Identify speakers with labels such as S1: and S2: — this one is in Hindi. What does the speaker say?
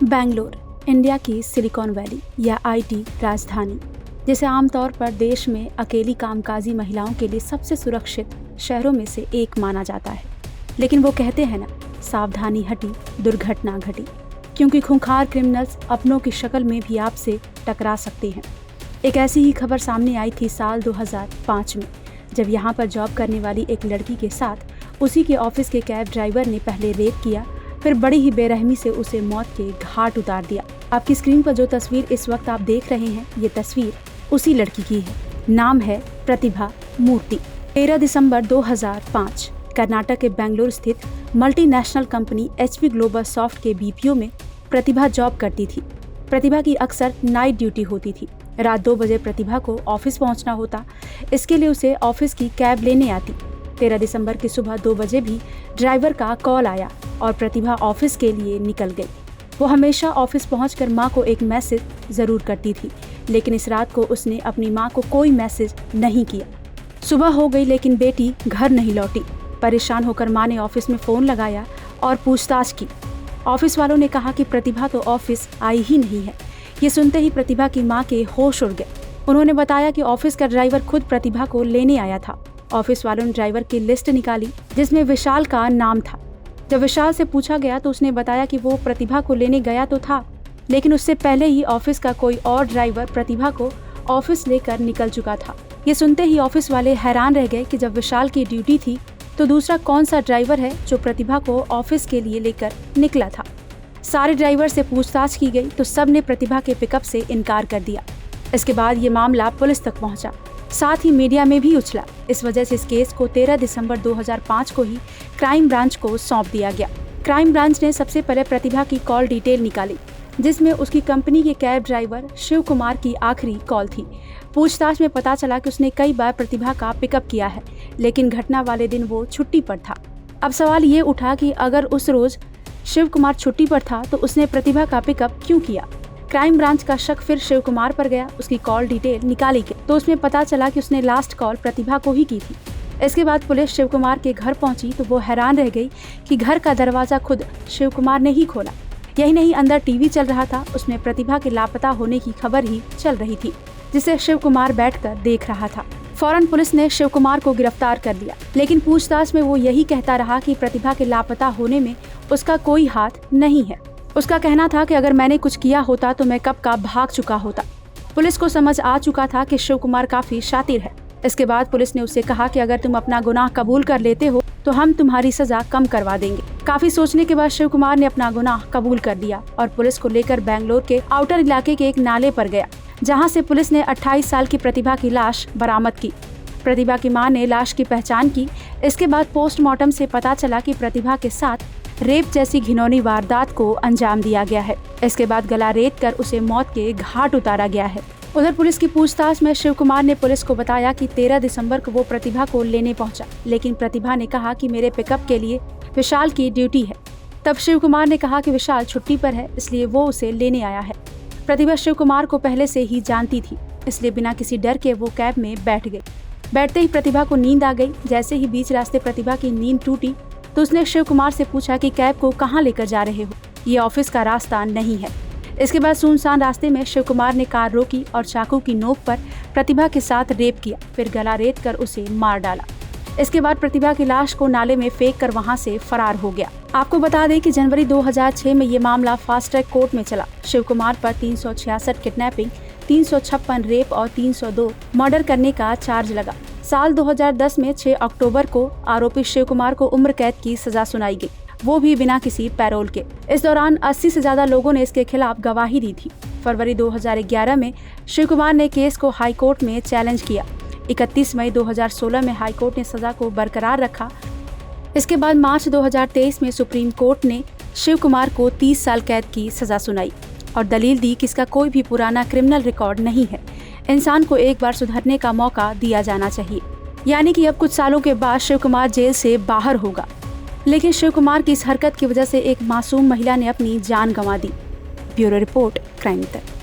S1: बेंगलोर, इंडिया की सिलिकॉन वैली या आईटी राजधानी, जिसे आमतौर पर देश में अकेली कामकाजी महिलाओं के लिए सबसे सुरक्षित शहरों में से एक माना जाता है। लेकिन वो कहते हैं ना, सावधानी हटी दुर्घटना घटी, क्योंकि खूंखार क्रिमिनल्स अपनों की शक्ल में भी आपसे टकरा सकते हैं। एक ऐसी ही खबर सामने आई थी साल 2005 में, जब यहाँ पर जॉब करने वाली एक लड़की के साथ उसी के ऑफिस के कैब ड्राइवर ने पहले रेप किया, फिर बड़ी ही बेरहमी से उसे मौत के घाट उतार दिया। आपकी स्क्रीन पर जो तस्वीर इस वक्त आप देख रहे हैं, ये तस्वीर उसी लड़की की है। नाम है प्रतिभा मूर्ति। 13 दिसंबर 2005 कर्नाटक के बेंगलुरु स्थित multinational company HP global soft के BPO में प्रतिभा जॉब करती थी। प्रतिभा की अक्सर नाइट ड्यूटी होती थी। रात 2 बजे प्रतिभा को ऑफिस पहुंचना होता। इसके लिए उसे ऑफिस की कैब लेने आती। 13 दिसंबर की सुबह 2 बजे भी ड्राइवर का कॉल आया और प्रतिभा ऑफिस के लिए निकल गई। वो हमेशा ऑफिस पहुंचकर माँ को एक मैसेज ज़रूर करती थी, लेकिन इस रात को उसने अपनी माँ को कोई मैसेज नहीं किया। सुबह हो गई लेकिन बेटी घर नहीं लौटी। परेशान होकर माँ ने ऑफिस में फ़ोन लगाया और पूछताछ की। ऑफिस वालों ने कहा कि प्रतिभा तो ऑफिस आई ही नहीं है। ये सुनते ही प्रतिभा की माँ के होश उड़ गए। उन्होंने बताया कि ऑफिस का ड्राइवर खुद प्रतिभा को लेने आया था। ऑफिस वालों ने ड्राइवर की लिस्ट निकाली, जिसमें विशाल का नाम था। जब विशाल से पूछा गया तो उसने बताया कि वो प्रतिभा को लेने गया तो था, लेकिन उससे पहले ही ऑफिस का कोई और ड्राइवर प्रतिभा को ऑफिस लेकर निकल चुका था। ये सुनते ही ऑफिस वाले हैरान रह गए कि जब विशाल की ड्यूटी थी तो दूसरा कौन सा ड्राइवर है जो प्रतिभा को ऑफिस के लिए लेकर निकला था। सारे ड्राइवर से पूछताछ की गई तो सब ने प्रतिभा के पिकअप से इनकार कर दिया। इसके बाद ये मामला पुलिस तक पहुंचा, साथ ही मीडिया में भी उछला। इस वजह से इस केस को 13 दिसंबर 2005 को ही क्राइम ब्रांच को सौंप दिया गया। क्राइम ब्रांच ने सबसे पहले प्रतिभा की कॉल डिटेल निकाली, जिसमें उसकी कंपनी के कैब ड्राइवर शिव कुमार की आखिरी कॉल थी। पूछताछ में पता चला कि उसने कई बार प्रतिभा का पिकअप किया है, लेकिन घटना वाले दिन वो छुट्टी पर था। अब सवाल ये उठा कि अगर उस रोज शिव कुमार छुट्टी पर था तो उसने प्रतिभा का पिकअप क्यों किया। क्राइम ब्रांच का शक फिर शिव कुमार पर गया। उसकी कॉल डिटेल निकाली गई तो उसमें पता चला कि उसने लास्ट कॉल प्रतिभा को ही की थी। इसके बाद पुलिस शिव कुमार के घर पहुंची तो वो हैरान रह गई कि घर का दरवाजा खुद शिव कुमार ने ही खोला। यही नहीं, अंदर टीवी चल रहा था, उसमें प्रतिभा के लापता होने की खबर ही चल रही थी, जिसे शिव कुमार बैठकर देख रहा था। फौरन पुलिस ने शिव कुमार को गिरफ्तार कर लिया, लेकिन पूछताछ में वो यही कहता रहा कि प्रतिभा के लापता होने में उसका कोई हाथ नहीं है। उसका कहना था कि अगर मैंने कुछ किया होता तो मैं कब का भाग चुका होता। पुलिस को समझ आ चुका था कि शिव कुमार काफी शातिर है। इसके बाद पुलिस ने उससे कहा कि अगर तुम अपना गुनाह कबूल कर लेते हो तो हम तुम्हारी सजा कम करवा देंगे। काफी सोचने के बाद शिव कुमार ने अपना गुनाह कबूल कर लिया और पुलिस को लेकर बेंगलोर के आउटर इलाके के एक नाले पर गया, जहाँ से पुलिस ने 28 साल की प्रतिभा की लाश बरामद की। प्रतिभा की मां ने लाश की पहचान की। इसके बाद पोस्टमार्टम से पता चला कि प्रतिभा के साथ रेप जैसी घिनौनी वारदात को अंजाम दिया गया है। इसके बाद गला रेत कर उसे मौत के घाट उतारा गया है। उधर पुलिस की पूछताछ में शिव कुमार ने पुलिस को बताया कि 13 दिसंबर को वो प्रतिभा को लेने पहुंचा, लेकिन प्रतिभा ने कहा कि मेरे पिकअप के लिए विशाल की ड्यूटी है। तब शिव कुमार ने कहा कि विशाल छुट्टी पर है, इसलिए वो उसे लेने आया है। प्रतिभा शिव कुमार को पहले से ही जानती थी, इसलिए बिना किसी डर के वो कैब में बैठ गई। बैठते ही प्रतिभा को नींद आ गई। जैसे ही बीच रास्ते प्रतिभा की नींद टूटी तो उसने शिव कुमार से पूछा कि कैब को कहाँ लेकर जा रहे हो, ये ऑफिस का रास्ता नहीं है। इसके बाद सुनसान रास्ते में शिव कुमार ने कार रोकी और चाकू की नोक पर प्रतिभा के साथ रेप किया, फिर गला रेत कर उसे मार डाला। इसके बाद प्रतिभा की लाश को नाले में फेंक कर वहां से फरार हो गया। आपको बता दें कि जनवरी 2006 में ये मामला फास्ट ट्रैक कोर्ट में चला। शिव कुमार पर 366 किडनैपिंग, 356 रेप और 302 मर्डर करने का चार्ज लगा। साल 2010 में 6 अक्टूबर को आरोपी शिव कुमार को उम्र कैद की सजा सुनाई गई, वो भी बिना किसी पैरोल के। इस दौरान 80 से ज्यादा लोगों ने इसके खिलाफ गवाही दी थी। फरवरी 2011 में शिव कुमार ने केस को हाई कोर्ट में चैलेंज किया। 31 मई 2016 में हाई कोर्ट ने सजा को बरकरार रखा। इसके बाद मार्च 2023 में सुप्रीम कोर्ट ने शिव कुमार को 30 साल कैद की सजा सुनाई और दलील दी कि इसका कोई भी पुराना क्रिमिनल रिकॉर्ड नहीं है। इंसान को एक बार सुधरने का मौका दिया जाना चाहिए। यानी कि अब कुछ सालों के बाद शिव कुमार जेल से बाहर होगा। लेकिन शिव कुमार की इस हरकत की वजह से एक मासूम महिला ने अपनी जान गंवा दी। ब्यूरो रिपोर्ट, क्राइम मित्र।